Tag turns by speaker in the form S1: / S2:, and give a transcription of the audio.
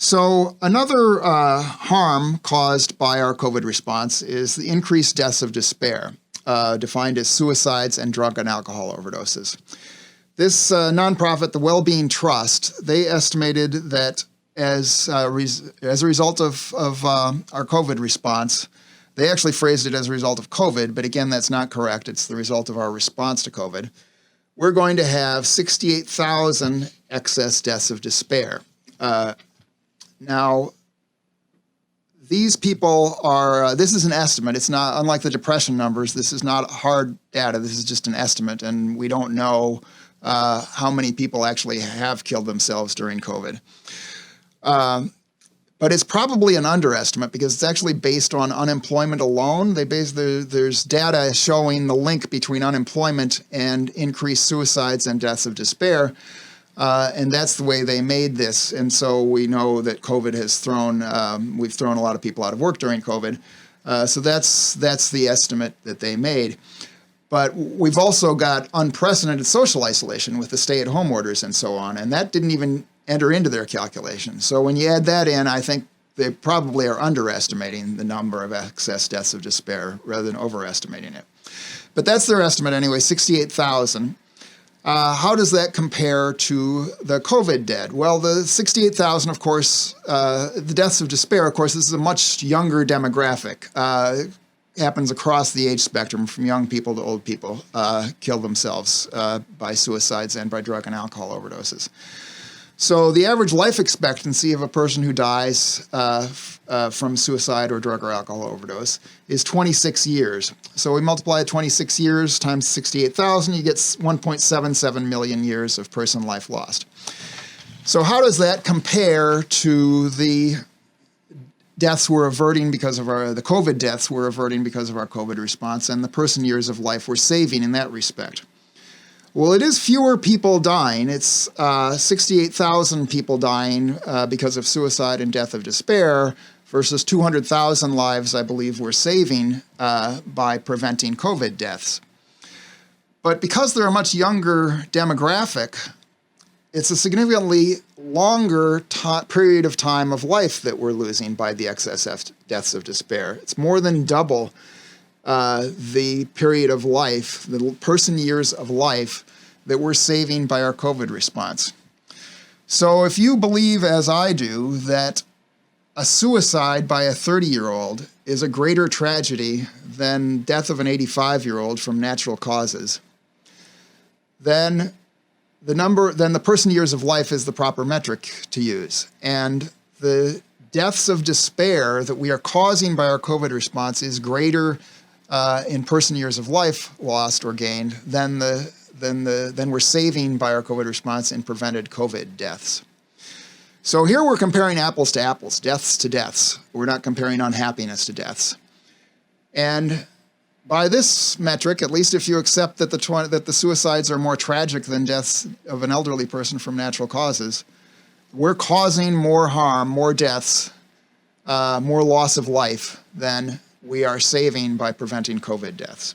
S1: So another harm caused by our COVID response is the increased deaths of despair, defined as suicides and drug and alcohol overdoses. This nonprofit, the Wellbeing Trust, they estimated that as a result of our COVID response, they actually phrased it as a result of COVID, but again, that's not correct. It's the result of our response to COVID. We're going to have 68,000 excess deaths of despair. Now, these people are, this is an estimate. It's not, unlike the depression numbers, this is not hard data. This is just an estimate, and we don't know how many people actually have killed themselves during COVID. But it's probably an underestimate because it's actually based on unemployment alone. There's data showing the link between unemployment and increased suicides and deaths of despair. And that's the way they made this. And so we know that COVID has we've thrown a lot of people out of work during COVID. So that's the estimate that they made. But we've also got unprecedented social isolation with the stay-at-home orders and so on. And that didn't even enter into their calculation. So when you add that in, I think they probably are underestimating the number of excess deaths of despair rather than overestimating it. But that's their estimate anyway, 68,000. How does that compare to the COVID dead? Well, the 68,000, of course, the deaths of despair, of course, this is a much younger demographic. Happens across the age spectrum, from young people to old people kill themselves by suicides and by drug and alcohol overdoses. So the average life expectancy of a person who dies from suicide or drug or alcohol overdose is 26 years. So we multiply 26 years times 68,000, you get 1.77 million years of person life lost. So how does that compare to the deaths we're averting because of the COVID deaths we're averting because of our COVID response and the person years of life we're saving in that respect? Well, it is fewer people dying. It's 68,000 people dying because of suicide and death of despair versus 200,000 lives, I believe, we're saving by preventing COVID deaths. But because they're a much younger demographic, it's a significantly longer period of time of life that we're losing by the excess deaths of despair. It's more than double the period of life, the person years of life that we're saving by our COVID response. So if you believe, as I do, that a suicide by a 30-year-old is a greater tragedy than death of an 85-year-old from natural causes, then the person years of life is the proper metric to use. And the deaths of despair that we are causing by our COVID response is greater in person years of life lost or gained than we're saving by our COVID response in prevented COVID deaths. So here we're comparing apples to apples, deaths to deaths. We're not comparing unhappiness to deaths. And by this metric, at least if you accept that the suicides are more tragic than deaths of an elderly person from natural causes, we're causing more harm, more deaths, more loss of life than we are saving by preventing COVID deaths.